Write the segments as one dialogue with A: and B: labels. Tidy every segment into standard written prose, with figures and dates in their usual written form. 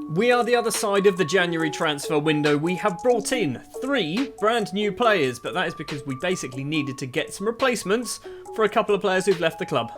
A: We are the other side of the January transfer window. We have brought in 3 brand new players, but that is because we basically needed to get some replacements for a couple of players who've left the club.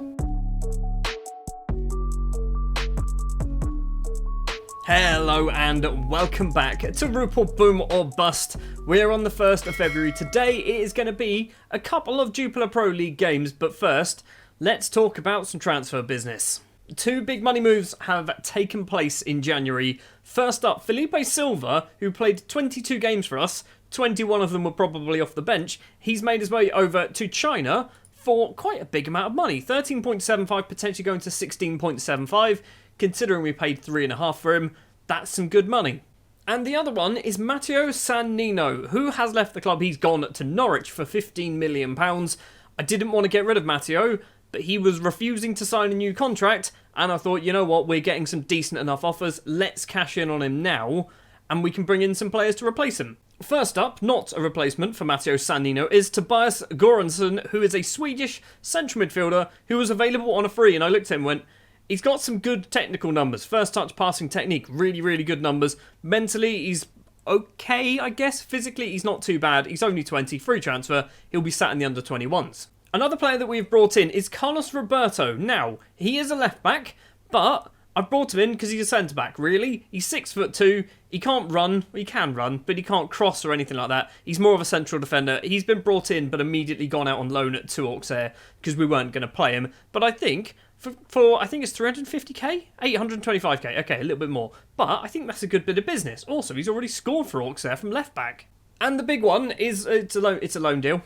A: Hello and welcome back to Rupel Boom or Bust. We're on the 1st of February. Today it is going to be a couple of Jupiler Pro League games, but first, let's talk about some transfer business. 2 big money moves have taken place in January. First up, Felipe Silva, who played 22 games for us, 21 of them were probably off the bench. He's made his way over to China for quite a big amount of money. 13.75, potentially going to 16.75. Considering we paid 3.5 for him, that's some good money. And the other one is Matteo Sannino, who has left the club. He's gone to Norwich for £15 million. I didn't want to get rid of Matteo, but he was refusing to sign a new contract, and I thought, you know what, we're getting some decent enough offers, let's cash in on him now, and we can bring in some players to replace him. First up, not a replacement for Matteo Sannino, is Tobias Goransson, who is a Swedish central midfielder who was available on a free, and I looked at him and went, he's got some good technical numbers. First touch passing technique, really, really good numbers. Mentally, he's okay, I guess. Physically, he's not too bad. He's only 20, free transfer. He'll be sat in the under-21s. Another player that we've brought in is Carlos Roberto. Now, he is a left-back, but I've brought him in because he's a centre-back, really. He's 6'2", he can't run, well, he can run, but he can't cross or anything like that. He's more of a central defender. He's been brought in, but immediately gone out on loan to Auxerre because we weren't going to play him. But I think, for I think it's 350k? 825k, okay, a little bit more. But I think that's a good bit of business. Also, he's already scored for Auxerre from left-back. And the big one is it's a loan deal.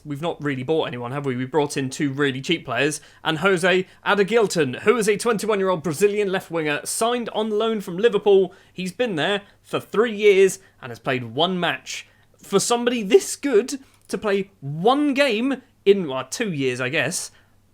A: We've not really bought anyone, have we? We brought in 2 really cheap players. And Jose Adagilton, who is a 21-year-old Brazilian left winger, signed on loan from Liverpool. He's been there for 3 years and has played 1 match. For somebody this good to play 1 game in 2 years, I guess,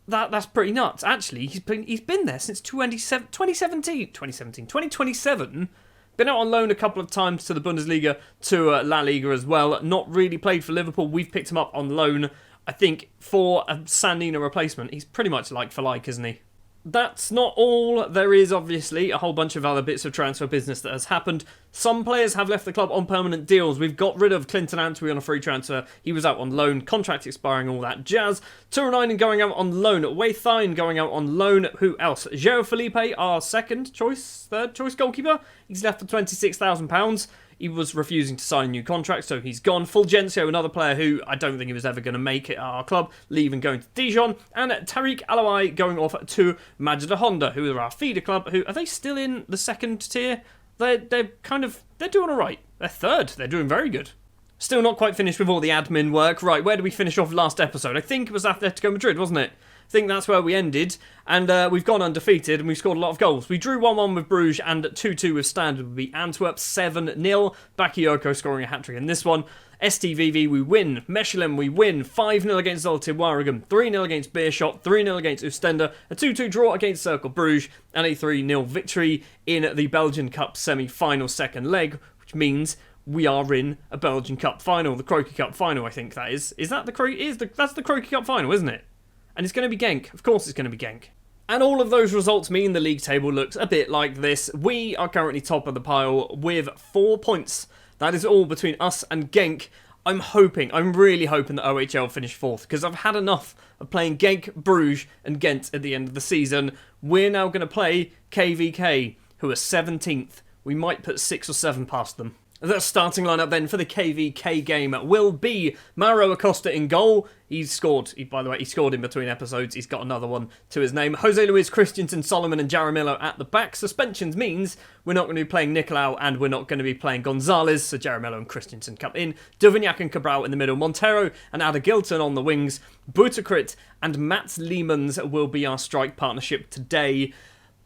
A: that's pretty nuts. Actually, he's been there since 2027. Been out on loan a couple of times to the Bundesliga, to La Liga as well. Not really played for Liverpool. We've picked him up on loan. I think for a Sannino replacement, he's pretty much like for like, isn't he? That's not all. There is obviously a whole bunch of other bits of transfer business that has happened. Some players have left the club on permanent deals. We've got rid of Clinton Antwi on a free transfer. He was out on loan, contract expiring, all that jazz. Turunainen going out on loan. Weithine going out on loan. Who else? João Felipe, our third choice goalkeeper. He's left for £26,000. He was refusing to sign a new contract, so he's gone. Fulgencio, another player who I don't think he was ever going to make it at our club, leaving, going to Dijon. And Tariq Alawai going off to Majida Honda, who are our feeder club. Who are they still in the 2nd tier? They're doing all right. They're 3rd. They're doing very good. Still not quite finished with all the admin work. Right, where did we finish off last episode? I think it was Atletico Madrid, wasn't it? I think that's where we ended, and we've gone undefeated, and we've scored a lot of goals. We drew 1-1 with Bruges and 2-2 with Standard. We beat Antwerp 7-0. Bakayoko scoring a hat-trick in this one. STVV we win. Mechelen we win. 5-0 against Zulte Waregem. 3-0 against Beerschot. 3-0 against Oostende. A 2-2 draw against Cercle Bruges. And a 3-0 victory in the Belgian Cup semi-final 2nd leg, which means we are in a Belgian Cup final. The Croaky Cup final, I think that is. Is that the that's the Croaky Cup final, isn't it? And it's going to be Genk. Of course it's going to be Genk. And all of those results mean the league table looks a bit like this. We are currently top of the pile with 4 points. That is all between us and Genk. I'm really hoping that OHL finish 4th, because I've had enough of playing Genk, Bruges and Ghent at the end of the season. We're now going to play KVK, who are 17th. We might put 6 or 7 past them. The starting lineup then for the KVK game will be Mauro Acosta in goal. He scored in between episodes. He's got another one to his name. Jose Luis, Christensen, Solomon and Jaramillo at the back. Suspensions means we're not going to be playing Nicolau and we're not going to be playing Gonzalez. So Jaramillo and Christensen come in. Duvignac and Cabral in the middle. Montero and Adagilton on the wings. Butakrit and Mats Leemans will be our strike partnership today.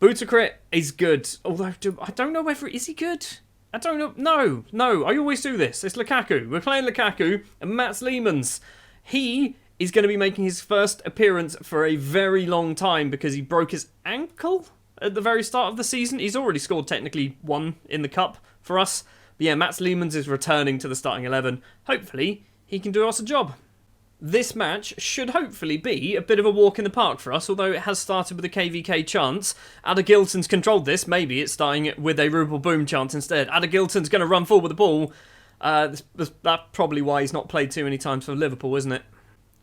A: Butakrit is good. Although I don't know whether is he good. I don't know. No, I always do this. It's Lukaku. We're playing Lukaku and Mats Leemans. He is going to be making his first appearance for a very long time because he broke his ankle at the very start of the season. He's already scored technically 1 in the cup for us. But yeah, Mats Leemans is returning to the starting 11. Hopefully, he can do us a job. This match should hopefully be a bit of a walk in the park for us, although it has started with a KVK chance. Ada Gilton's controlled this. Maybe it's starting with a Rupel boom chance instead. Ada Gilton's going to run forward with the ball. That's probably why he's not played too many times for Liverpool, isn't it?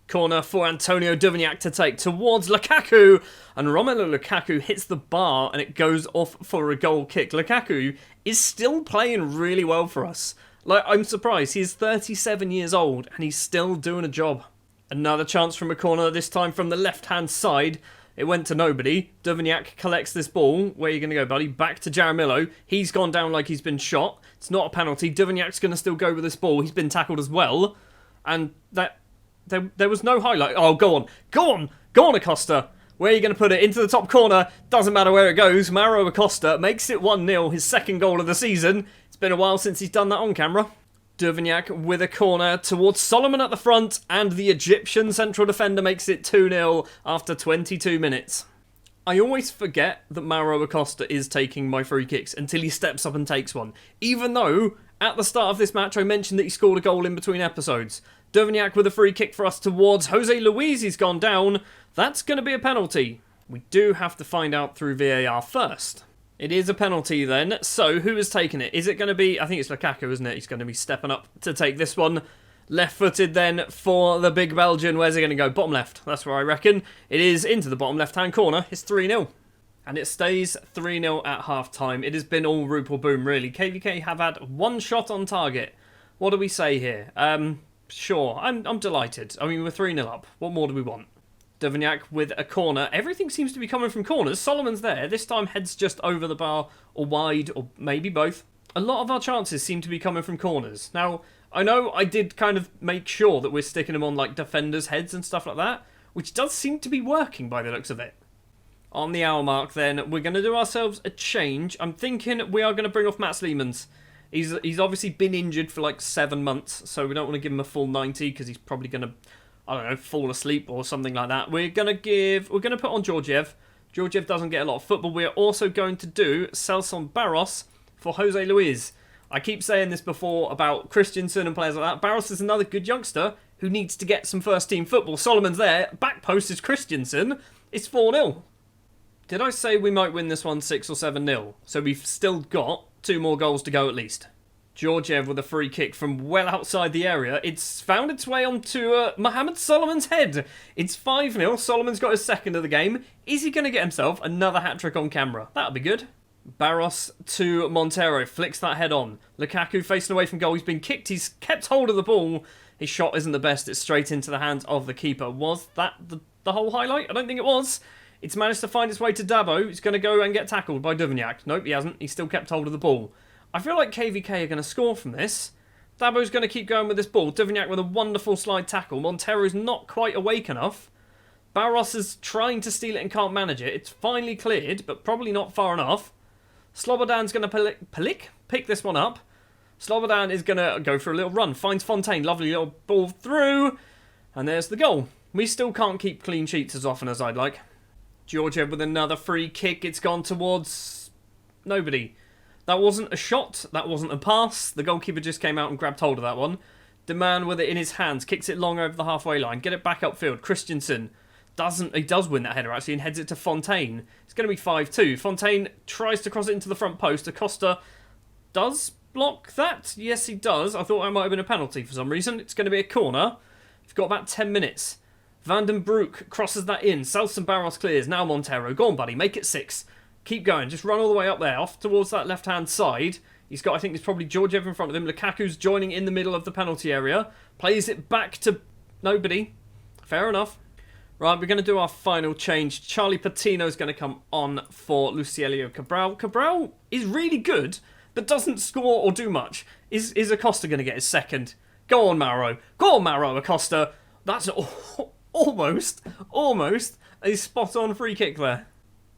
A: Corner for Antonio Duvignac to take towards Lukaku. And Romelu Lukaku hits the bar and it goes off for a goal kick. Lukaku is still playing really well for us. Like, I'm surprised. He's 37 years old and he's still doing a job. Another chance from a corner, this time from the left-hand side. It went to nobody. Duvignac collects this ball. Where are you going to go, buddy? Back to Jaramillo. He's gone down like he's been shot. It's not a penalty. Duvignac's going to still go with this ball. He's been tackled as well. And there was no highlight. Oh, go on. Go on. Go on, Acosta. Where are you going to put it? Into the top corner. Doesn't matter where it goes. Mauro Acosta makes it 1-0. His second goal of the season. It's been a while since he's done that on camera. Duvignac with a corner towards Soliman at the front. And the Egyptian central defender makes it 2-0 after 22 minutes. I always forget that Mauro Acosta is taking my free kicks until he steps up and takes one. Even though, at the start of this match, I mentioned that he scored a goal in between episodes. Duvignac with a free kick for us towards Jose Luis. He's gone down. That's going to be a penalty. We do have to find out through VAR first. It is a penalty then. So, who has taken it? Is it going to be... I think it's Lukaku, isn't it? He's going to be stepping up to take this one. Left-footed then for the big Belgian. Where's it going to go? Bottom left. That's where I reckon. It is into the bottom left-hand corner. It's 3-0. And it stays 3-0 at half-time. It has been all Rupel boom, really. KVK have had one shot on target. What do we say here? Sure, I'm delighted. I mean, we're 3-0 up. What more do we want? Duvignac with a corner. Everything seems to be coming from corners. Solomon's there. This time heads just over the bar or wide or maybe both. A lot of our chances seem to be coming from corners. Now, I know I did kind of make sure that we're sticking them on like defenders' heads and stuff like that, which does seem to be working by the looks of it. On the hour mark then, we're going to do ourselves a change. I'm thinking we are going to bring off Matt Sleemans. He's obviously been injured for like 7 months, so we don't want to give him a full 90 because he's probably going to, I don't know, fall asleep or something like that. We're going to put on Georgiev. Georgiev doesn't get a lot of football. We're also going to do Celson Barros for Jose Luis. I keep saying this before about Christensen and players like that. Barros is another good youngster who needs to get some first team football. Solomon's there. Back post is Christensen. It's 4-0. Did I say we might win this one 6 or 7-0? So we've still got 2 more goals to go at least. Georgiev with a free kick from well outside the area. It's found its way onto Mohammed Soliman's head. It's 5-0. Soliman's got his second of the game. Is he going to get himself another hat-trick on camera? That'll be good. Barros to Montero. Flicks that head on. Lukaku facing away from goal. He's been kicked. He's kept hold of the ball. His shot isn't the best. It's straight into the hands of the keeper. Was that the whole highlight? I don't think it was. It's managed to find its way to Dabo. He's going to go and get tackled by Duvignac. Nope, he hasn't. He's still kept hold of the ball. I feel like KVK are going to score from this. Dabo's going to keep going with this ball. Duvignac with a wonderful slide tackle. Montero's not quite awake enough. Barros is trying to steal it and can't manage it. It's finally cleared, but probably not far enough. Slobodan's going to pick this one up. Slobodan is going to go for a little run. Finds Fontaine. Lovely little ball through. And there's the goal. We still can't keep clean sheets as often as I'd like. Georgiev with another free kick. It's gone towards nobody. That wasn't a shot. That wasn't a pass. The goalkeeper just came out and grabbed hold of that one. Deman with it in his hands. Kicks it long over the halfway line. Get it back upfield. Christensen does win that header actually and heads it to Fontaine. It's going to be 5-2. Fontaine tries to cross it into the front post. Acosta does block that. Yes, he does. I thought that might have been a penalty for some reason. It's going to be a corner. We've got about 10 minutes. Van den Broek crosses that in. Celson Barros clears. Now Montero. Go on, buddy. Make it 6. Keep going. Just run all the way up there. Off towards that left-hand side. He's got, I think, there's probably Georgiev in front of him. Lukaku's joining in the middle of the penalty area. Plays it back to nobody. Fair enough. Right, we're going to do our final change. Charlie Patino's going to come on for Lucielio Cabral. Cabral is really good, but doesn't score or do much. Is Acosta going to get his second? Go on, Mauro. Go on, Mauro Acosta. That's almost a spot-on free kick there.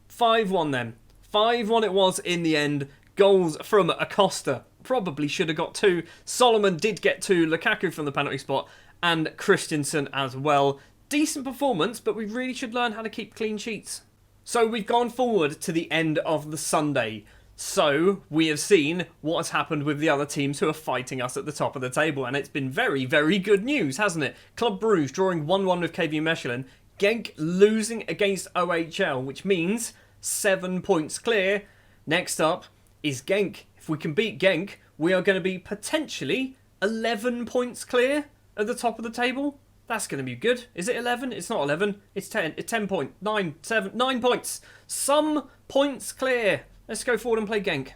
A: 5-1 then. 5-1 it was in the end. Goals from Acosta. Probably should have got 2. Soliman did get 2. Lukaku from the penalty spot. And Christensen as well. Decent performance, but we really should learn how to keep clean sheets. So we've gone forward to the end of the Sunday. So, we have seen what has happened with the other teams who are fighting us at the top of the table, and it's been very, very good news, hasn't it? Club Bruges drawing 1-1 with KV Mechelen, Genk losing against OHL, which means 7 points clear. Next up is Genk. If we can beat Genk, we are going to be potentially 11 points clear at the top of the table. That's going to be good. Is it 11? It's not 11. It's 10. It's 10 points. 9, 7, 9 points. Some points clear. Let's go forward and play Genk.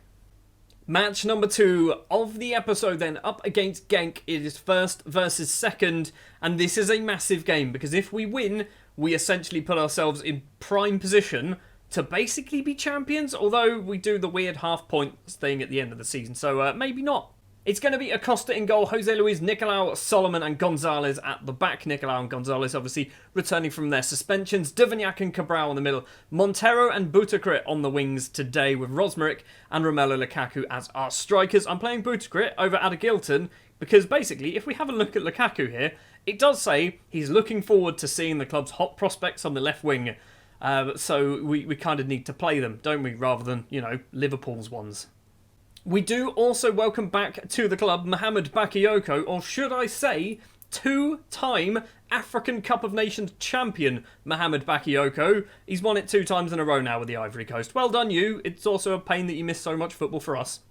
A: Match number 2 of the episode then, up against Genk. It is first versus second, and this is a massive game because if we win, we essentially put ourselves in prime position to basically be champions, although we do the weird half point thing at the end of the season, so maybe not. It's going to be Acosta in goal, Jose Luis, Nicolau, Soliman and Gonzalez at the back. Nicolau and Gonzalez obviously returning from their suspensions. Duvignac and Cabral in the middle. Montero and Boutakrit on the wings today with Rosmeric and Romelu Lukaku as our strikers. I'm playing Boutakrit over Adagilton because basically if we have a look at Lukaku here, it does say he's looking forward to seeing the club's hot prospects on the left wing. So we kind of need to play them, don't we, rather than, you know, Liverpool's ones. We do also welcome back to the club Mohamed Bakayoko, or should I say, 2-time African Cup of Nations champion Mohamed Bakayoko. He's won it 2 times in a row now with the Ivory Coast. Well done you. It's also a pain that you missed so much football for us.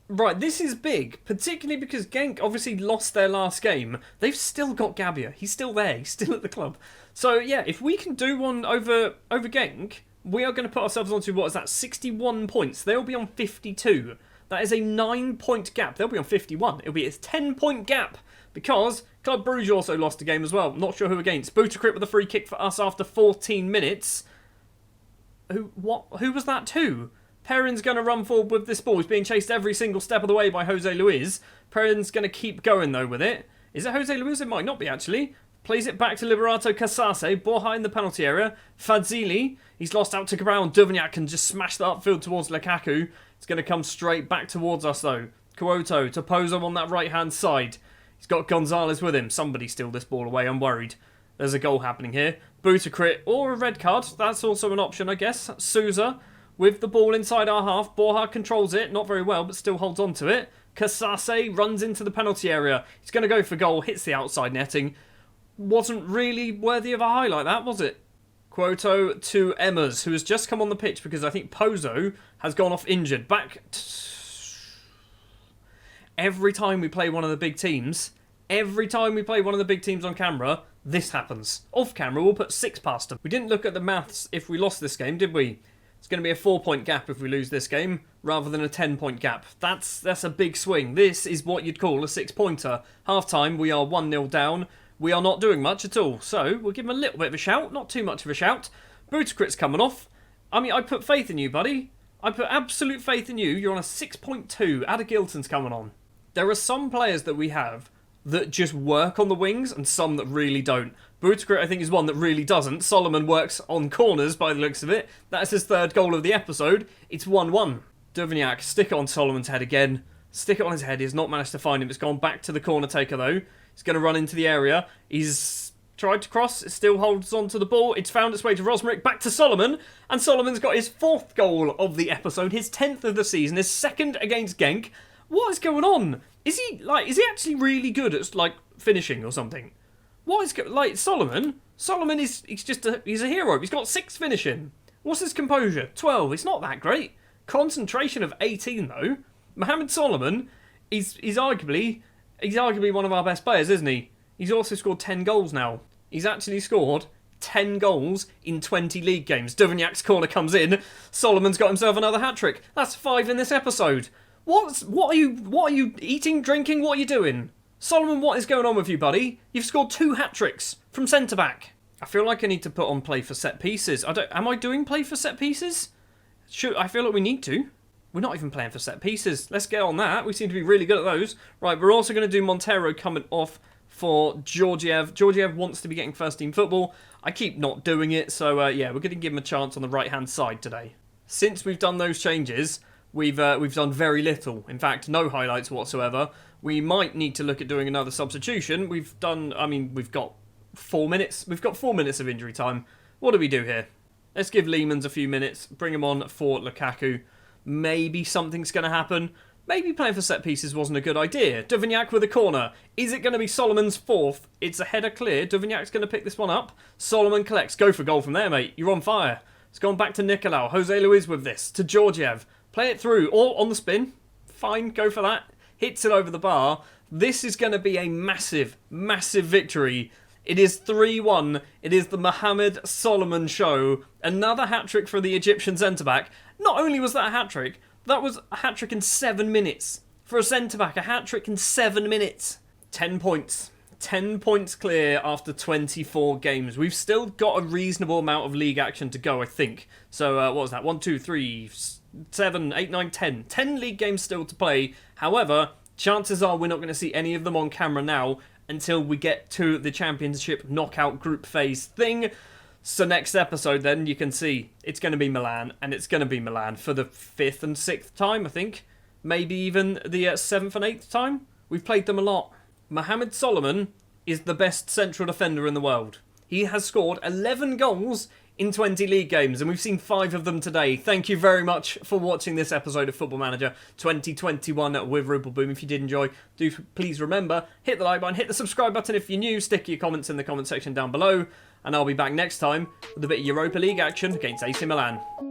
A: Right, this is big, particularly because Genk obviously lost their last game. They've still got Gabbia. He's still there. He's still at the club. So yeah, if we can do one over Genk, we are going to put ourselves onto, what is that, 61 points. They'll be on 52. That is a 9-point gap. They'll be on 51. It'll be a 10-point gap because Club Bruges also lost a game as well. Not sure who against. Boutakrit with a free kick for us after 14 minutes. Who was that to? Perrin's going to run forward with this ball. He's being chased every single step of the way by Jose Luis. Perrin's going to keep going though with it. Is it Jose Luis? It might not be actually. Plays it back to Liberato Casase. Borja in the penalty area. Fadzili. He's lost out to Cabral and Duvignac can just smash the upfield towards Lukaku. It's going to come straight back towards us though. Kuoto to Pozo on that right hand side. He's got Gonzalez with him. Somebody steal this ball away. I'm worried. There's a goal happening here. Boutakrit or a red card. That's also an option, I guess. Souza with the ball inside our half. Borja controls it. Not very well, but still holds on to it. Casase runs into the penalty area. He's going to go for goal. Hits the outside netting. Wasn't really worthy of a highlight, that, was it? Quoto to Emmers, who has just come on the pitch because I think Pozo has gone off injured. Every time we play one of the big teams, on camera, this happens. Off camera, we'll put 6 past them. We didn't look at the maths if we lost this game, did we? It's going to be a 4-point gap if we lose this game, rather than a 10-point gap. That's a big swing. This is what you'd call a 6-pointer. Half-time, we are 1-0 down. We are not doing much at all, so we'll give him a little bit of a shout, not too much of a shout. Boutakrit's coming off. I mean, I put faith in you, buddy. I put absolute faith in you. You're on a 6.2. Adagilton's coming on. There are some players that we have that just work on the wings and some that really don't. Boutakrit, I think, is one that really doesn't. Soliman works on corners by the looks of it. That's his 3rd goal of the episode. It's 1-1. Duvignac, stick it on Soliman's head again. Stick it on his head. He has not managed to find him. It's gone back to the corner taker, though. He's going to run into the area. He's tried to cross. It still holds on to the ball. It's found its way to Rosmeric. Back to Soliman. And Soliman's got his 4th goal of the episode. His 10th of the season. His 2nd against Genk. What is going on? Is he actually really good at, finishing or something? What is... Soliman? Soliman is... He's a hero. He's got 6 finishing. What's his composure? 12. It's not that great. Concentration of 18, though. Mohammed Soliman is arguably one of our best players, isn't he? He's also scored 10 goals now. He's actually scored 10 goals in 20 league games. Duvignac's corner comes in. Soliman's got himself another hat-trick. That's 5 in this episode. What are you eating, drinking? What are you doing? Soliman, what is going on with you, buddy? You've scored 2 hat-tricks from centre-back. I feel like I need to put on play for set pieces. Am I doing play for set pieces? I feel like we need to. We're not even playing for set pieces. Let's get on that. We seem to be really good at those. Right, we're also going to do Montero coming off for Georgiev. Georgiev wants to be getting first team football. I keep not doing it, so yeah, we're going to give him a chance on the right-hand side today. Since we've done those changes, we've done very little. In fact, no highlights whatsoever. We might need to look at doing another substitution. We've got 4 minutes. We've got 4 minutes of injury time. What do we do here? Let's give Lehmans a few minutes. Bring him on for Lukaku. maybe something's going to happen. Maybe playing for set pieces wasn't a good idea. Duvignac with a corner. Is it going to be Soliman's fourth? It's a header clear. Duvignac's going to pick this one up. Soliman collects. Go for goal from there, mate. You're on fire. It's gone back to Nicolau. Jose Luis with this. To Georgiev. Play it through. Or on the spin. Fine, go for that. Hits it over the bar. This is going to be a massive, massive victory. It is 3-1. It is the Mohammed Soliman show. Another hat-trick for the Egyptian centre-back. Not only was that a hat-trick, that was a hat-trick in 7 minutes. For a centre-back, a hat-trick in 7 minutes. 10 points. 10 points clear after 24 games. We've still got a reasonable amount of league action to go, I think. So, what was that? 1, 2, 3, 7, 8, 9, 10. 10 league games still to play. However, chances are we're not going to see any of them on camera now until we get to the championship knockout group phase thing. So next episode then, you can see it's going to be Milan, and it's going to be Milan for the 5th and 6th time, I think. Maybe even the 7th and 8th time. We've played them a lot. Mohammed Soliman is the best central defender in the world. He has scored 11 goals in 20 league games, and we've seen 5 of them today. Thank you very much for watching this episode of Football Manager 2021 with Rupel Boom. If you did enjoy, do please remember, hit the like button, hit the subscribe button if you're new, stick your comments in the comment section down below, and I'll be back next time with a bit of Europa League action against AC Milan.